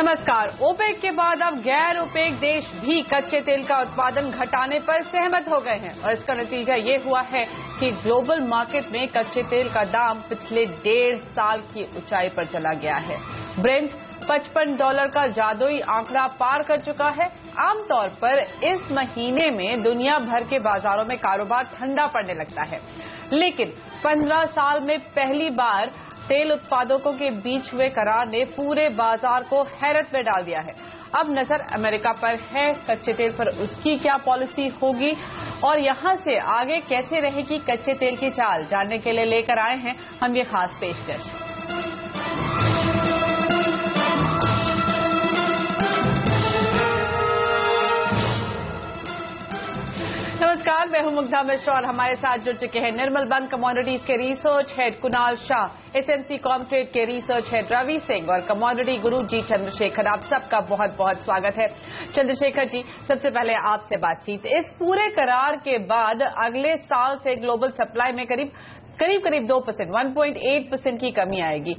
नमस्कार। ओपेक के बाद अब गैर ओपेक देश भी कच्चे तेल का उत्पादन घटाने पर सहमत हो गए हैं और इसका नतीजा ये हुआ है कि ग्लोबल मार्केट में कच्चे तेल का दाम पिछले 1.5 साल की ऊंचाई पर चला गया है। ब्रेंट $55 का जादुई आंकड़ा पार कर चुका है। आमतौर पर इस महीने में दुनिया भर के बाजारों में कारोबार ठंडा पड़ने लगता है, लेकिन 15 साल में पहली बार तेल उत्पादकों के बीच हुए करार ने पूरे बाजार को हैरत में डाल दिया है। अब नजर अमेरिका पर है, कच्चे तेल पर उसकी क्या पॉलिसी होगी और यहां से आगे कैसे रहेगी कच्चे तेल की चाल, जानने के लिए लेकर आए हैं हम ये खास पेशकश। नमस्कार, मैं हूं मुग्धा मिश्रा और हमारे साथ जुड़ चुके हैं निर्मल बंग कमोडिटीज के research head Kunal Shah, SMC Comtrade के रिसर्च हेड रवि सिंह और कमोडिटी गुरु जी चंद्रशेखर। आप सबका बहुत बहुत स्वागत है। चंद्रशेखर जी, सबसे पहले आपसे बातचीत। इस पूरे करार के बाद अगले साल से ग्लोबल सप्लाई में करीब 2%, 1.8% की कमी आएगी।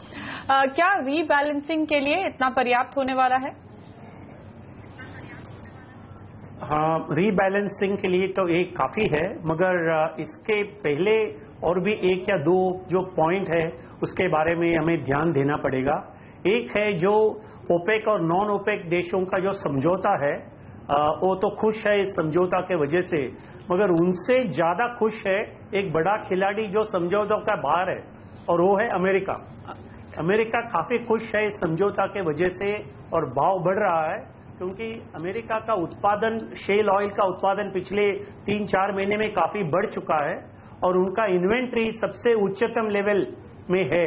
क्या रीबैलेंसिंग के लिए इतना पर्याप्त होने वाला है? हाँ, रीबैलेंसिंग के लिए तो एक काफ़ी है, मगर इसके पहले और भी एक या दो जो पॉइंट है उसके बारे में हमें ध्यान देना पड़ेगा। एक है जो ओपेक और नॉन ओपेक देशों का जो समझौता है, वो तो खुश है इस समझौता के वजह से, मगर उनसे ज़्यादा खुश है एक बड़ा खिलाड़ी जो समझौता का बाहर है, और वो है अमेरिका। अमेरिका काफ़ी खुश है इस समझौता के वजह से और भाव बढ़ रहा है, क्योंकि अमेरिका का उत्पादन, शेल ऑयल का उत्पादन पिछले 3-4 महीने में काफ़ी बढ़ चुका है और उनका इन्वेंट्री सबसे उच्चतम लेवल में है।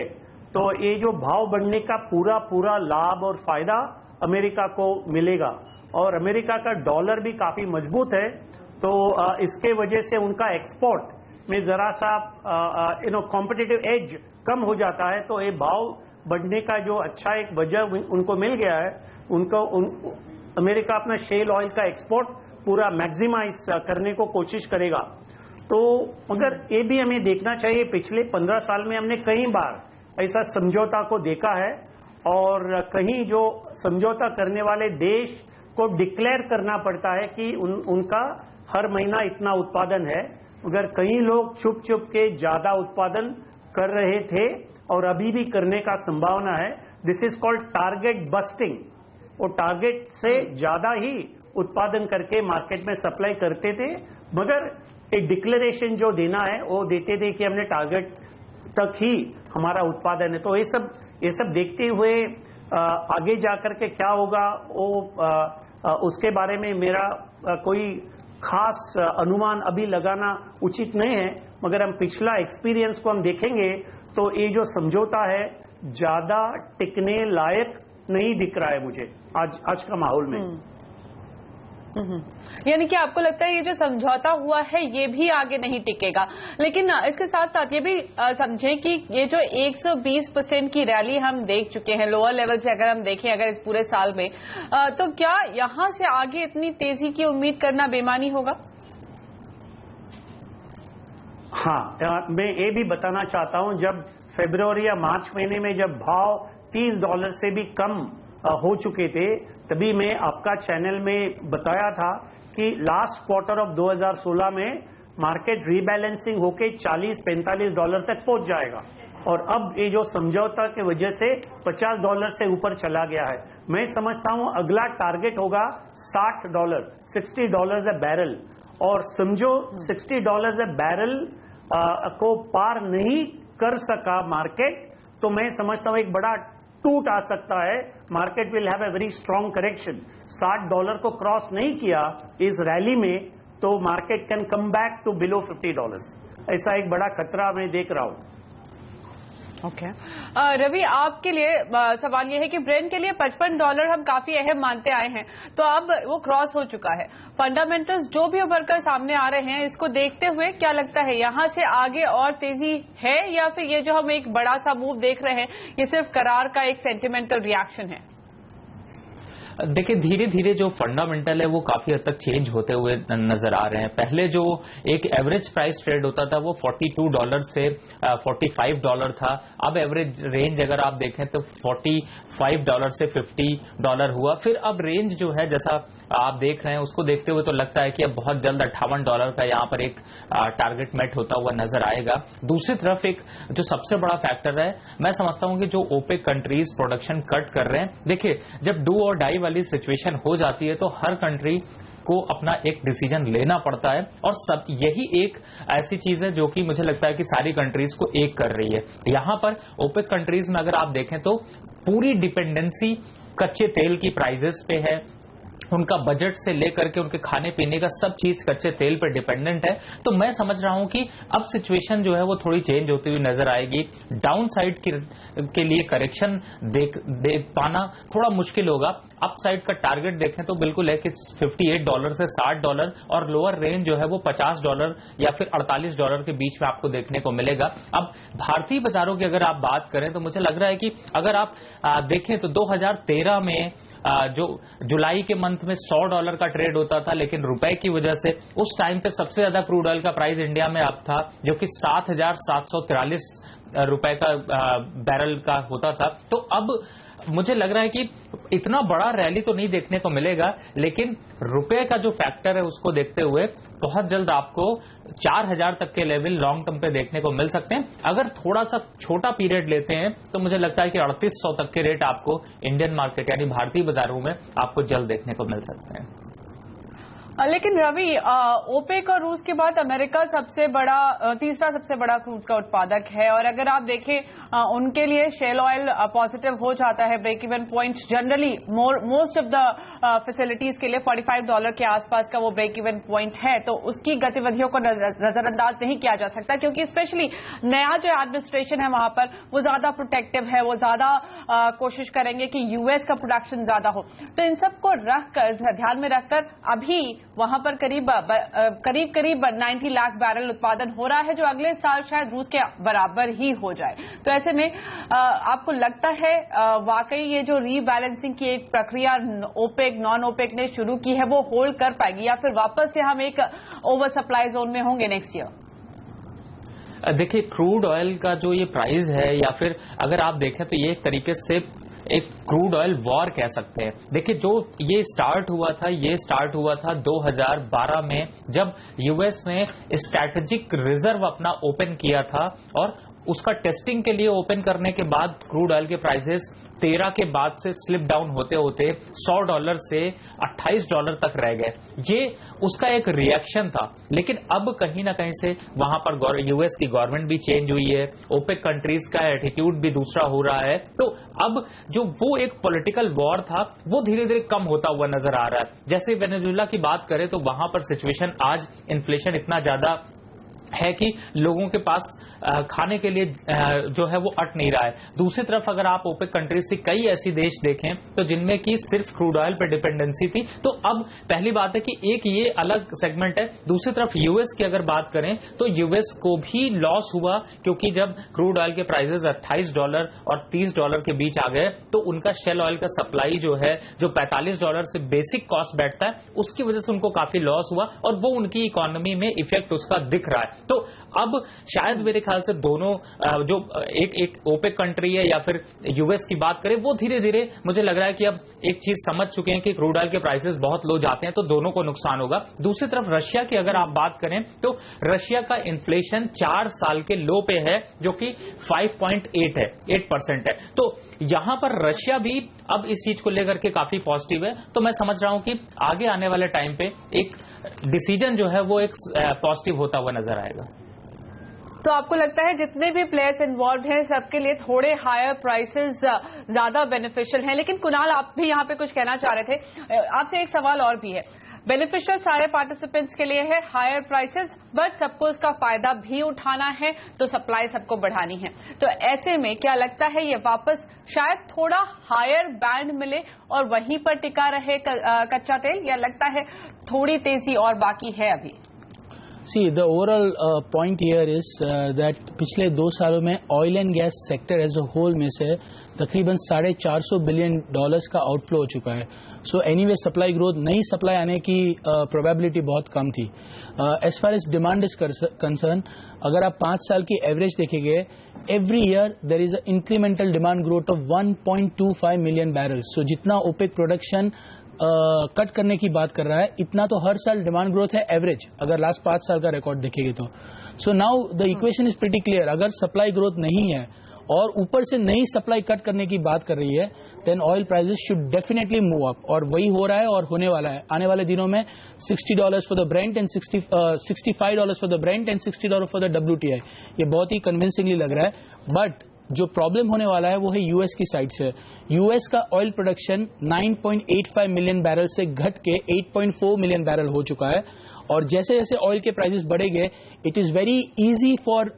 तो ये जो भाव बढ़ने का पूरा लाभ और फायदा अमेरिका को मिलेगा और अमेरिका का डॉलर भी काफ़ी मजबूत है, तो इसके वजह से उनका एक्सपोर्ट में ज़रा सा कॉम्पिटिटिव एज कम हो जाता है। तो ये भाव बढ़ने का जो अच्छा एक वजह उनको मिल गया है। अमेरिका अपना शेल ऑयल का एक्सपोर्ट पूरा मैक्सिमाइज करने को कोशिश करेगा। तो मगर ये भी हमें देखना चाहिए, पिछले 15 साल में हमने कई बार ऐसा समझौता को देखा है और कहीं जो समझौता करने वाले देश को डिक्लेयर करना पड़ता है कि उनका हर महीना इतना उत्पादन है, मगर कई लोग छुप के ज़्यादा उत्पादन कर रहे थे और अभी भी करने का संभावना है। This is called target busting. वो टारगेट से ज़्यादा ही उत्पादन करके मार्केट में सप्लाई करते थे, मगर एक डिक्लेरेशन जो देना है वो देते थे कि हमने टारगेट तक ही हमारा उत्पादन है। तो ये सब देखते हुए आगे जाकर के क्या होगा वो उसके बारे में मेरा कोई खास अनुमान अभी लगाना उचित नहीं है, मगर हम पिछला एक्सपीरियंस को हम देखेंगे तो ये जो समझौता है ज़्यादा टिकने लायक नहीं दिख रहा है मुझे आज का माहौल में। यानी कि आपको लगता है ये जो समझौता हुआ है ये भी आगे नहीं टिकेगा। लेकिन इसके साथ साथ ये भी समझें कि ये जो 120% की रैली हम देख चुके हैं लोअर लेवल से, अगर हम देखें अगर इस पूरे साल में, तो क्या यहां से आगे इतनी तेजी की उम्मीद करना बेमानी होगा? हाँ, मैं ये भी बताना चाहता हूं, जब फरवरी या मार्च महीने में जब भाव $30 से भी कम हो चुके थे, तभी मैं आपका चैनल में बताया था कि लास्ट क्वार्टर ऑफ 2016 में मार्केट रीबैलेंसिंग होके $40-45 तक पहुंच जाएगा और अब ये जो समझौता की वजह से $50 से ऊपर चला गया है। मैं समझता हूं अगला टारगेट होगा $60, $60 अ बैरल, और समझो $60 अ बैरल को पार नहीं कर सका मार्केट, तो मैं समझता हूं एक बड़ा टूट आ सकता है। Market will have a very strong correction. $60 को क्रॉस नहीं किया इस रैली में तो market can come back to below $50। ऐसा एक बड़ा खतरा मैं देख रहा हूं। ओके। रवि, आपके लिए सवाल यह है कि ब्रेंट के लिए $55 हम काफी अहम मानते आए हैं, तो अब वो क्रॉस हो चुका है। फंडामेंटल्स जो भी उभर कर सामने आ रहे हैं, इसको देखते हुए क्या लगता है यहां से आगे और तेजी है या फिर ये जो हम एक बड़ा सा मूव देख रहे हैं ये सिर्फ करार का एक सेंटिमेंटल रिएक्शन है? देखिए धीरे धीरे जो फंडामेंटल है वो काफी हद तक चेंज होते हुए नजर आ रहे हैं। पहले जो एक एवरेज प्राइस ट्रेड होता था वो $42 से $45 था। अब एवरेज रेंज अगर आप देखें तो $45 से $50 हुआ। फिर अब रेंज जो है जैसा आप देख रहे हैं उसको देखते हुए तो लगता है कि अब बहुत जल्द $58 का यहाँ पर एक टारगेट मेट होता हुआ नजर आएगा। दूसरी तरफ एक जो सबसे बड़ा फैक्टर है, मैं समझता हूं कि जो ओपेक कंट्रीज प्रोडक्शन कट कर रहे हैं, देखिए जब डू और डाई वाली सिचुएशन हो जाती है तो हर कंट्री को अपना एक डिसीजन लेना पड़ता है और सब यही एक ऐसी चीज है जो कि मुझे लगता है कि सारी कंट्रीज को एक कर रही है। यहां पर ओपेक कंट्रीज में अगर आप देखें तो पूरी डिपेंडेंसी कच्चे तेल की प्राइजेस पे है। उनका बजट से लेकर के उनके खाने पीने का सब चीज कच्चे तेल पर डिपेंडेंट है। तो मैं समझ रहा हूं कि अब सिचुएशन जो है वो थोड़ी चेंज होती हुई नजर आएगी। डाउन साइड के लिए करेक्शन देख पाना थोड़ा मुश्किल होगा। अप साइड का टारगेट देखें तो बिल्कुल है कि $58 से $60 और लोअर रेंज जो है वो $50 या फिर $48 के बीच में आपको देखने को मिलेगा। अब भारतीय बाजारों की अगर आप बात करें तो मुझे लग रहा है कि अगर आप देखें तो 2013 में जो जुलाई के मंथ में $100 का ट्रेड होता था, लेकिन रुपए की वजह से उस टाइम पे सबसे ज्यादा क्रूड ऑयल का प्राइस इंडिया में अब था जो कि 7,743 रुपए का बैरल का होता था। तो अब मुझे लग रहा है कि इतना बड़ा रैली तो नहीं देखने को मिलेगा, लेकिन रुपए का जो फैक्टर है उसको देखते हुए बहुत जल्द आपको 4,000 तक के लेवल लॉन्ग टर्म पे देखने को मिल सकते हैं। अगर थोड़ा सा छोटा पीरियड लेते हैं तो मुझे लगता है कि 3,800 तक के रेट आपको इंडियन मार्केट यानी भारतीय बाजारों में आपको जल्द देखने को मिल सकते हैं। लेकिन रवि, ओपेक और रूस के बाद अमेरिका तीसरा सबसे बड़ा क्रूड का उत्पादक है और अगर आप देखें उनके लिए शेल ऑयल पॉजिटिव हो जाता है। Break even point generally most of the facilities के लिए $45 के आसपास का वो ब्रेक इवन पॉइंट है। तो उसकी गतिविधियों को नजरअंदाज नहीं किया जा सकता क्योंकि स्पेशली नया जो एडमिनिस्ट्रेशन है वहां पर वो ज्यादा प्रोटेक्टिव है, वो ज्यादा कोशिश करेंगे कि यूएस का प्रोडक्शन ज्यादा हो। तो इन सबको ध्यान में रखकर अभी वहां पर करीब 90 लाख बैरल उत्पादन हो रहा है जो अगले साल शायद रूस के बराबर ही हो जाए। तो ऐसे में आपको लगता है वाकई ये जो रीबैलेंसिंग की एक प्रक्रिया ओपेक नॉन ओपेक ने शुरू की है वो होल्ड कर पाएगी या फिर वापस से हम एक ओवर सप्लाई जोन में होंगे नेक्स्ट ईयर? देखिए क्रूड ऑयल का जो ये प्राइस है या फिर अगर आप देखें तो ये एक तरीके से एक क्रूड ऑयल वॉर कह सकते हैं। देखिए जो ये स्टार्ट हुआ था 2012 में जब यूएस ने स्ट्रैटेजिक रिजर्व अपना ओपन किया था और उसका टेस्टिंग के लिए ओपन करने के बाद क्रूड ऑयल के प्राइसेस 13 के बाद से स्लिप डाउन होते होते $100 से $28 तक रह गए। ये उसका एक रिएक्शन था, लेकिन अब कहीं ना कहीं से वहां पर यूएस की गवर्नमेंट भी चेंज हुई है, ओपेक कंट्रीज का एटीट्यूड भी दूसरा हो रहा है। तो अब जो वो एक पॉलिटिकल वॉर था वो धीरे धीरे कम होता हुआ नजर आ रहा है। जैसे वेनेजुएला की बात करें तो वहां पर सिचुएशन आज इन्फ्लेशन इतना ज्यादा है कि लोगों के पास खाने के लिए जो है वो अट नहीं रहा है। दूसरी तरफ अगर आप ओपेक कंट्रीज से कई ऐसी देश देखें तो जिनमें की सिर्फ क्रूड ऑयल पर डिपेंडेंसी थी, तो अब पहली बात है कि एक ये अलग सेगमेंट है। दूसरी तरफ यूएस की अगर बात करें तो यूएस को भी लॉस हुआ क्योंकि जब क्रूड ऑयल के प्राइसेस $28 और $30 के बीच आ गए तो उनका शेल ऑयल का सप्लाई जो है जो $45 से बेसिक कॉस्ट बैठता है उसकी वजह से उनको काफी लॉस हुआ और वो उनकी इकोनॉमी में इफेक्ट उसका दिख रहा है। तो अब शायद मेरे ख्याल से दोनों जो एक ओपेक कंट्री है या फिर यूएस की बात करें वो धीरे धीरे मुझे लग रहा है कि अब एक चीज समझ चुके हैं कि क्रूड ऑयल के प्राइसेस बहुत लो जाते हैं तो दोनों को नुकसान होगा। दूसरी तरफ रशिया की अगर आप बात करें तो रशिया का इन्फ्लेशन 4 साल के लो पे है जो कि 8% है। तो यहां पर रशिया भी अब इस चीज को लेकर के काफी पॉजिटिव है। तो मैं समझ रहा हूं कि आगे आने वाले टाइम पे एक डिसीजन जो है वो एक पॉजिटिव होता हुआ नजर आएगा। तो आपको लगता है जितने भी प्लेयर्स इन्वॉल्व हैं सबके लिए थोड़े हायर प्राइसेस ज्यादा बेनिफिशियल हैं? लेकिन कुणाल आप भी यहाँ पे कुछ कहना चाह रहे थे, आपसे एक सवाल और भी है। बेनिफिशियल सारे पार्टिसिपेंट्स के लिए है हायर प्राइसेस, बट सबको इसका फायदा भी उठाना है तो सप्लाई सबको बढ़ानी है। तो ऐसे में क्या लगता है ये वापस शायद थोड़ा हायर बैंड मिले और वहीं पर टिका रहे कच्चा तेल, या लगता है थोड़ी तेजी और बाकी है अभी? See, the overall point here is that पिछले 2 सालों में oil and gas sector as a whole में से तकरीबन $450 बिलियन का आउटफ्लो हो चुका है. सो एनीवे सप्लाई ग्रोथ, नई सप्लाई आने की प्रोबेबिलिटी बहुत कम थी. As far as demand is concern, अगर आप 5 साल की एवरेज देखेंगे, every year there is a incremental demand growth of 1.25 million barrels. So जितना ओपेक प्रोडक्शन कट करने की बात कर रहा है, इतना तो हर साल डिमांड ग्रोथ है एवरेज, अगर लास्ट 5 साल का रिकॉर्ड देखेंगे तो. So now the equation is pretty clear. अगर सप्लाई ग्रोथ नहीं है और ऊपर से नई सप्लाई कट करने की बात कर रही है, then oil prices should definitely move up, और वही हो रहा है और होने वाला है. आने वाले दिनों में $60 for the Brent and $65 for the Brent and $60 for the WTI. ये बहुत ही कन्विंसिंगली लग रहा है. बट जो प्रॉब्लम होने वाला है वो है यूएस की साइड से. यूएस का ऑयल प्रोडक्शन 9.85 मिलियन बैरल से घट के 8.4 मिलियन बैरल हो चुका है. और जैसे जैसे ऑयल के प्राइसेस बढ़ेंगे, it is very easy for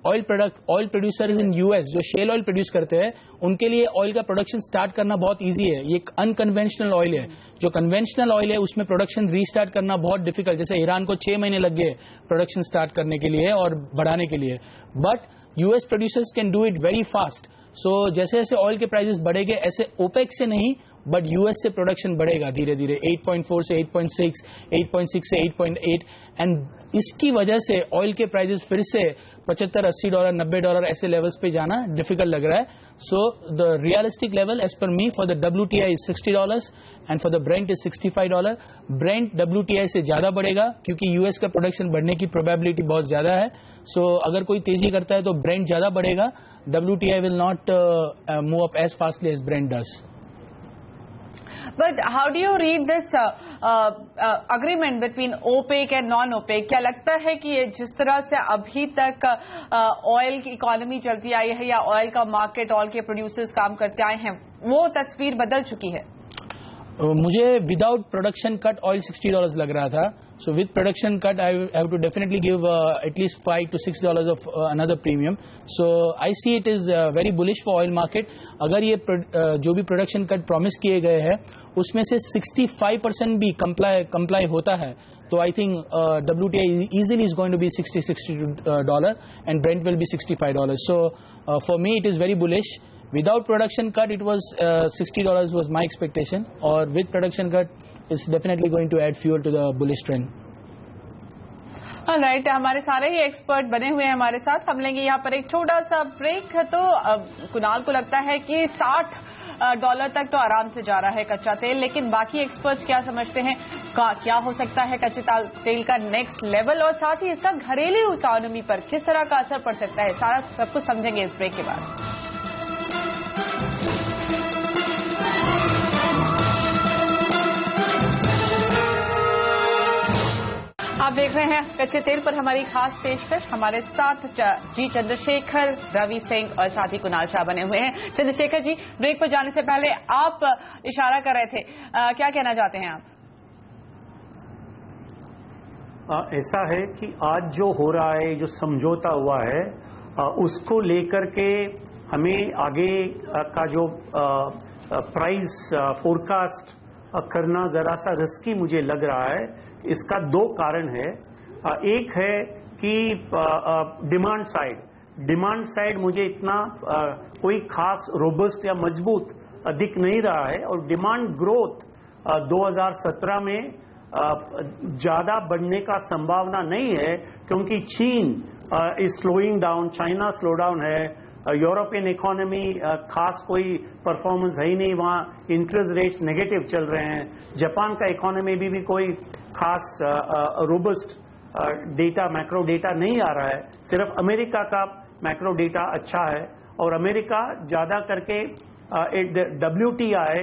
oil producers in US जो शेल ऑयल प्रोड्यूस करते हैं, उनके लिए ऑयल का प्रोडक्शन स्टार्ट करना बहुत इजी है. ये एक अनकन्वेंशनल ऑयल है. जो कन्वेंशनल ऑयल है उसमें प्रोडक्शन रीस्टार्ट करना बहुत डिफिकल्ट. जैसे ईरान को 6 महीने लग गए प्रोडक्शन स्टार्ट करने के लिए और बढ़ाने के लिए, but US producers can do it very fast. So जैसे जैसे ऑयल के प्राइसेस बढ़ेंगे, ऐसे ओपेक से नहीं बट यूएस से प्रोडक्शन बढ़ेगा धीरे धीरे, 8.4 से 8.6, 8.6 से 8.8. एंड इसकी वजह से ऑयल के प्राइसेस फिर से $75-$80, $90 ऐसे लेवल्स पे जाना डिफिकल्ट लग रहा है. So the realistic level as per me for the WTI is $60 and for the Brent is $65. Brent WTI से ज्यादा बढ़ेगा क्योंकि यूएस का प्रोडक्शन बढ़ने की प्रोबेबिलिटी बहुत ज्यादा है. सो अगर कोई तेजी करता है तो ब्रेंट ज्यादा बढ़ेगा. WTI will not move up as fastly as Brent does. But how do you read this agreement between OPEC and non-OPEC? क्या लगता है कि ये जिस तरह से अभी तक ऑयल की इकोनॉमी चलती आई है या ऑयल का मार्केट, ऑयल के प्रोड्यूसर्स काम करते आए हैं, वो तस्वीर बदल चुकी है? मुझे विदाउट प्रोडक्शन कट ऑयल $60 लग रहा था. So with production cut I have to definitely give at least $5 to $6 of another premium. So I see it is very bullish for oil market. अगर ये जो भी प्रोडक्शन कट प्रॉमिस किए गए हैं उसमें से 65% भी कंप्लाई होता है, तो I think WTI easily is going to be $60 and Brent will be $65. So for me it is very bullish. Without production cut it was $60 was my expectation, or with production cut it's definitely going to add fuel to the bullish trend. Right, हमारे सारे ही expert बने हुए हैं हमारे साथ. हम लेंगे यहाँ पर एक छोटा सा ब्रेक. तो कुणाल को लगता है कि $60 तक तो आराम से जा रहा है कच्चा तेल, लेकिन बाकी एक्सपर्ट्स क्या समझते हैं, क्या हो सकता है कच्चे तेल का नेक्स्ट लेवल, और साथ ही इसका घरेलू इकोनॉमी पर किस तरह का असर पड़ सकता है, सारा सब कुछ समझेंगे इस ब्रेक के बाद. आप देख रहे हैं कच्चे तेल पर हमारी खास पेशकश. हमारे साथ जी चंद्रशेखर, रवि सिंह और साथ ही कुणाल शाह बने हुए हैं. चंद्रशेखर जी, ब्रेक पर जाने से पहले आप इशारा कर रहे थे, क्या कहना चाहते हैं आप? ऐसा है कि आज जो हो रहा है, जो समझौता हुआ है, उसको लेकर के हमें आगे का जो प्राइस फोरकास्ट करना जरा सा रिस्की मुझे लग रहा है. इसका 2 कारण है. एक है कि डिमांड साइड मुझे इतना कोई खास रोबस्ट या मजबूत दिख नहीं रहा है, और डिमांड ग्रोथ 2017 में ज्यादा बढ़ने का संभावना नहीं है, क्योंकि चीन is slowing down, China slow down है, यूरोपियन इकोनॉमी खास कोई परफॉर्मेंस है ही नहीं, वहाँ इंटरेस्ट रेट्स नेगेटिव चल रहे हैं. जापान का इकोनॉमी भी कोई खास रोबस्ट डेटा, मैक्रो डेटा नहीं आ रहा है. सिर्फ अमेरिका का मैक्रो डेटा अच्छा है, और अमेरिका ज्यादा करके WTI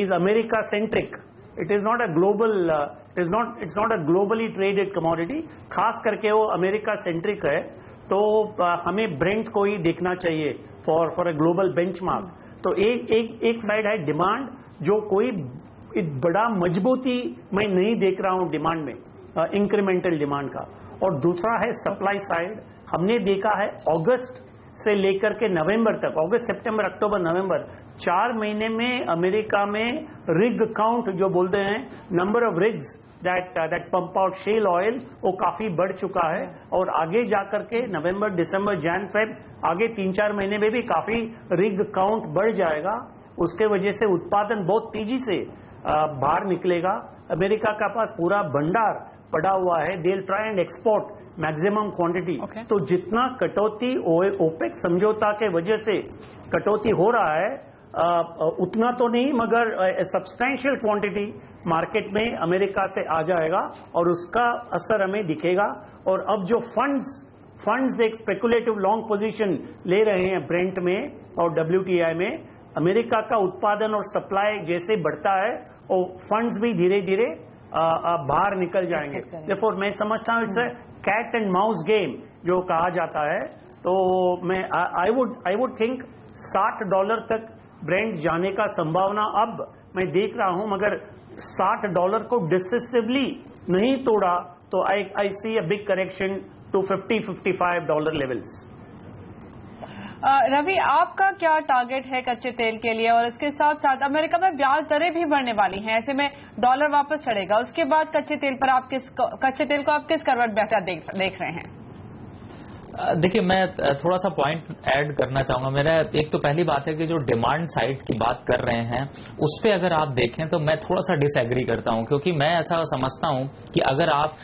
is America centric. It is not a global, it's not a globally traded commodity. खास करके वो अमेरिका सेंट्रिक है. तो हमें ब्रेंट को ही देखना चाहिए फॉर अ ग्लोबल बेंचमार्क. तो एक साइड है डिमांड, जो कोई बड़ा मजबूती मैं नहीं देख रहा हूं डिमांड में, इंक्रीमेंटल डिमांड का. और दूसरा है सप्लाई साइड. हमने देखा है अगस्त से लेकर के नवंबर तक, अगस्त सितंबर अक्टूबर नवंबर, 4 महीने में अमेरिका में रिग काउंट जो बोलते हैं, number of rigs that pump out shale oil वो काफी बढ़ चुका है और आगे जाकर के नवंबर, दिसंबर, जैन, फेब आगे 3-4 महीने में भी काफी रिग काउंट बढ़ जाएगा। उसके वजह से उत्पादन बहुत तेजी से बाहर निकलेगा। अमेरिका का पास पूरा भंडार पड़ा हुआ है, they will try and export maximum quantity. तो जितना कटौती ओपेक समझौता के वजह से कटौती हो रहा है उतना तो नहीं, मगर सब्सटैंशियल क्वांटिटी मार्केट में अमेरिका से आ जाएगा और उसका असर हमें दिखेगा। और अब जो फंड्स एक स्पेकुलेटिव लॉन्ग पोजीशन ले रहे हैं ब्रेंट में और WTI में, अमेरिका का उत्पादन और सप्लाई जैसे बढ़ता है और फंड्स भी धीरे धीरे बाहर निकल जाएंगे। देयरफॉर मैं समझता हूं it's cat and mouse game जो कहा जाता है। तो मैं आई वुड थिंक $60 तक ब्रेंट जाने का संभावना अब मैं देख रहा हूं, मगर $60 को डिसिसिवली नहीं तोड़ा तो I see a big correction to $50-55 levels. Ravi, आपका क्या टारगेट है कच्चे तेल के लिए? और इसके साथ साथ अमेरिका में ब्याज दरें भी बढ़ने वाली हैं, ऐसे में डॉलर वापस चढ़ेगा, उसके बाद कच्चे तेल को आप किस करवट बेहतर देख रहे हैं? देखिए, मैं थोड़ा सा पॉइंट ऐड करना चाहूंगा। मेरा एक तो पहली बात है कि जो डिमांड साइड की बात कर रहे हैं उस पे अगर आप देखें तो मैं थोड़ा सा डिसएग्री करता हूं, क्योंकि मैं ऐसा समझता हूं कि अगर आप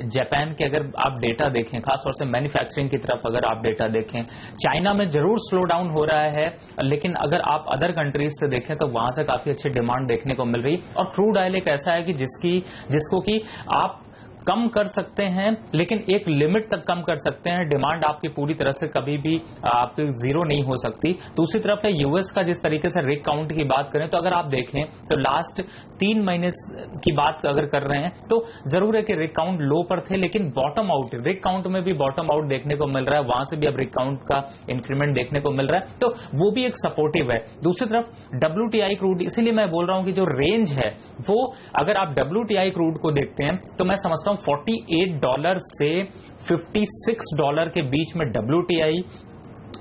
जापान के अगर आप डेटा देखें, खासतौर से मैन्युफैक्चरिंग की तरफ अगर आप डेटा देखें, चाइना में जरूर स्लो डाउन हो रहा है, लेकिन अगर आप अदर कंट्रीज से देखें तो वहां से काफी अच्छी डिमांड देखने को मिल रही। और क्रूड ऑयल एक ऐसा है कि जिसको कि आप कम कर सकते हैं, लेकिन एक लिमिट तक कम कर सकते हैं। डिमांड आपकी पूरी तरह से कभी भी आपकी जीरो नहीं हो सकती। दूसरी तरफ है यूएस का, जिस तरीके से रिग काउंट की बात करें तो अगर आप देखें तो लास्ट 3 महीने की बात अगर कर रहे हैं तो जरूर है कि रिग काउंट लो पर थे, लेकिन बॉटम आउट, रिग काउंट में भी बॉटम आउट देखने को मिल रहा है, वहां से भी अब रिग काउंट का इंक्रीमेंट देखने को मिल रहा है, तो वो भी एक सपोर्टिव है। दूसरी तरफ WTI क्रूड, इसीलिए मैं बोल रहा हूं कि जो रेंज है वो, अगर आप WTI क्रूड को देखते हैं तो मैं समझता हूं $48 से $56 के बीच में WTI,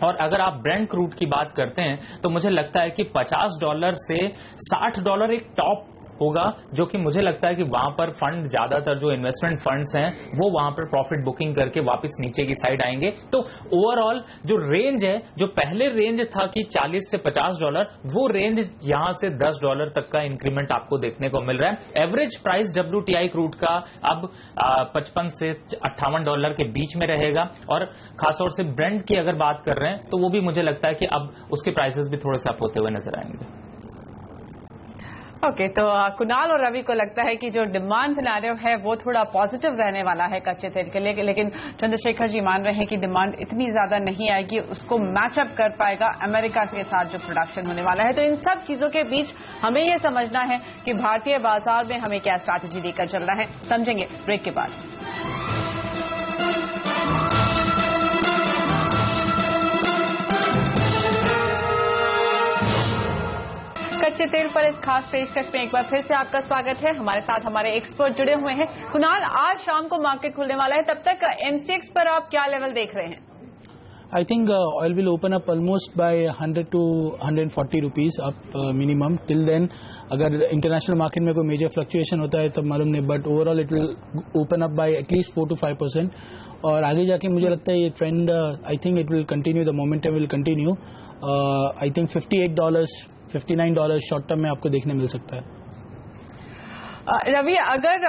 और अगर आप ब्रेंट क्रूड की बात करते हैं तो मुझे लगता है कि $50 से $60 एक टॉप होगा, जो कि मुझे लगता है कि वहां पर फंड, ज्यादातर जो इन्वेस्टमेंट फंड्स हैं वो वहां पर प्रॉफिट बुकिंग करके वापस नीचे की साइड आएंगे। तो ओवरऑल जो रेंज है, जो पहले रेंज था कि $40 से $50, वो रेंज यहां से $10 तक का इंक्रीमेंट आपको देखने को मिल रहा है। एवरेज प्राइस WTI क्रूड का अब $55 से $58 के बीच में रहेगा, और खासतौर से ब्रेंट की अगर बात कर रहे हैं तो वो भी मुझे लगता है कि अब उसके प्राइसेस भी थोड़े से अप होते हुए नजर आएंगे। ओके, तो कुणाल और रवि को लगता है कि जो डिमांड सिनेरियो है वो थोड़ा पॉजिटिव रहने वाला है कच्चे तेल के लिए, लेकिन चंद्रशेखर जी मान रहे हैं कि डिमांड इतनी ज्यादा नहीं आएगी, उसको मैचअप कर पाएगा अमेरिका के साथ जो प्रोडक्शन होने वाला है। तो इन सब चीजों के बीच हमें यह समझना है कि भारतीय बाजार में हमें क्या स्ट्रैटेजी लेकर चल रहा है, समझेंगे ब्रेक के बाद। कच्चे तेल पर इस खास पेशकश में एक बार फिर से आपका स्वागत है। हमारे साथ हमारे एक्सपर्ट जुड़े हुए हैं। कुणाल, आज शाम को मार्केट खुलने वाला है, तब तक MCX पर आप क्या लेवल देख रहे हैं? I think oil will open up almost by 100 to 140 rupees up minimum. Till then, अगर इंटरनेशनल मार्केट में कोई मेजर फ्लक्चुएशन होता है तब मालूम नहीं, but overall it will open up by at least 4 to 5%. और आगे जाके मुझे लगता है ये trend, I think it will continue, the momentum will continue. I think $58, $59 short term में आपको देखने मिल सकता है। रवि, अगर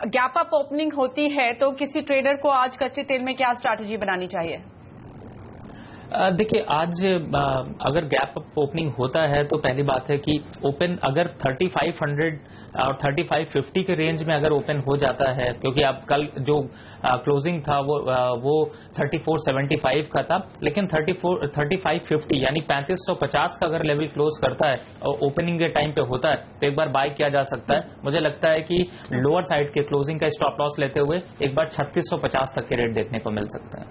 गैप अप ओपनिंग होती है तो किसी ट्रेडर को आज कच्चे तेल में क्या स्ट्रैटेजी बनानी चाहिए? देखिए, आज अगर गैप अप ओपनिंग होता है तो पहली बात है कि ओपन अगर 3500 और 3550 के रेंज में अगर ओपन हो जाता है, क्योंकि अब कल जो क्लोजिंग था वो 3475 का था, लेकिन 3550 यानी 3550 का अगर लेवल क्लोज करता है और ओपनिंग के टाइम पे होता है तो एक बार बाय किया जा सकता है। मुझे लगता है कि लोअर साइड के क्लोजिंग का स्टॉप लॉस लेते हुए एक बार 3650 तक के रेट देखने को मिल सकता है।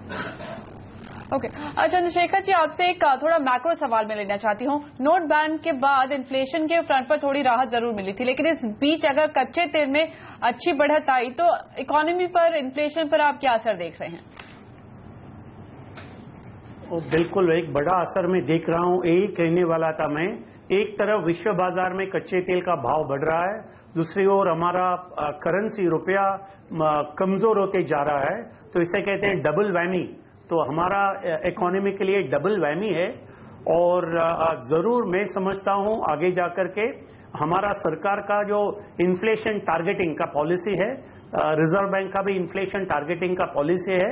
ओके, चंद्रशेखर जी, आपसे एक थोड़ा मैक्रो सवाल मैं लेना चाहती हूँ। नोट बैन के बाद इन्फ्लेशन के फ्रंट पर थोड़ी राहत जरूर मिली थी, लेकिन इस बीच अगर कच्चे तेल में अच्छी बढ़त आई तो इकोनॉमी पर, इन्फ्लेशन पर आप क्या असर देख रहे हैं? बिल्कुल एक बड़ा असर मैं देख रहा हूँ। यही कहने वाला था मैं। एक तरफ विश्व बाजार में कच्चे तेल का भाव बढ़ रहा है दूसरी ओर हमारा करेंसी रुपया कमजोर होते जा रहा है, तो इसे कहते हैं डबल वैमी। तो हमारा इकोनॉमी के लिए डबल वैमी है। और जरूर मैं समझता हूं आगे जाकर के हमारा सरकार का जो इन्फ्लेशन टारगेटिंग का पॉलिसी है, रिजर्व बैंक का भी इन्फ्लेशन टारगेटिंग का पॉलिसी है,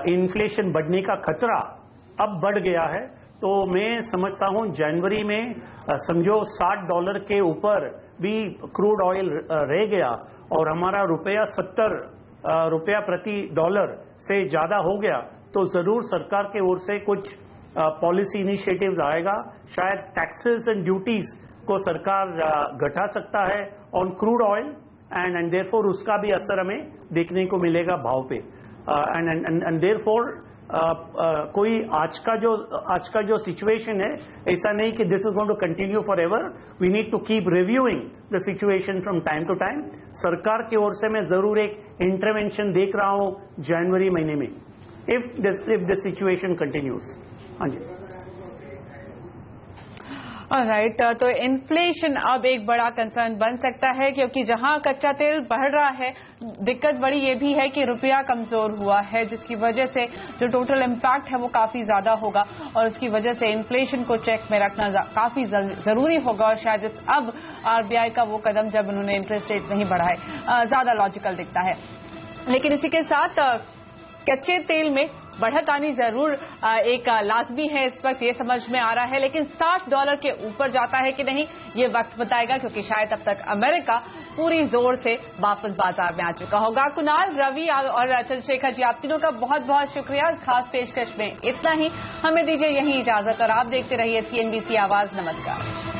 इन्फ्लेशन बढ़ने का खतरा अब बढ़ गया है। तो मैं समझता हूं जनवरी में समझो $60 के ऊपर भी क्रूड ऑयल रह गया और हमारा रुपया 70 रुपया प्रति डॉलर से ज्यादा हो गया, तो जरूर सरकार की ओर से कुछ पॉलिसी इनिशिएटिव्स आएगा। शायद टैक्सेस एंड ड्यूटीज को सरकार घटा सकता है on crude oil and therefore उसका भी असर हमें देखने को मिलेगा भाव पे। एंड देयरफॉर कोई आज का जो सिचुएशन है, ऐसा नहीं कि this is going to continue forever. We need to keep reviewing the situation from time to time. सरकार की ओर से मैं जरूर एक इंटरवेंशन देख रहा हूं जनवरी महीने में, इफ द सिचुएशन कंटिन्यूज। हाँ जी, राइट। तो इन्फ्लेशन अब एक बड़ा कंसर्न बन सकता है, क्योंकि जहां कच्चा तेल बढ़ रहा है, दिक्कत बड़ी ये भी है कि रुपया कमजोर हुआ है, जिसकी वजह से जो टोटल इम्पैक्ट है वो काफी ज्यादा होगा और उसकी वजह से इन्फ्लेशन को चेक में रखना काफी जरूरी होगा। और शायद अब आरबीआई का वो कदम जब उन्होंने इंटरेस्ट रेट नहीं बढ़ाए ज्यादा लॉजिकल दिखता है। लेकिन इसी के साथ कच्चे तेल में बढ़त आनी जरूर एक लाजमी है, इस वक्त ये समझ में आ रहा है। लेकिन $60 के ऊपर जाता है कि नहीं, ये वक्त बताएगा, क्योंकि शायद अब तक अमेरिका पूरी जोर से वापस बाजार में आ चुका होगा। कुणाल, रवि और चंद्रशेखर जी, आप तीनों का बहुत बहुत शुक्रिया इस खास पेशकश में। इतना ही, हमें दीजिए यही इजाजत और आप देखते रहिए CNBC आवाज। नमस्कार।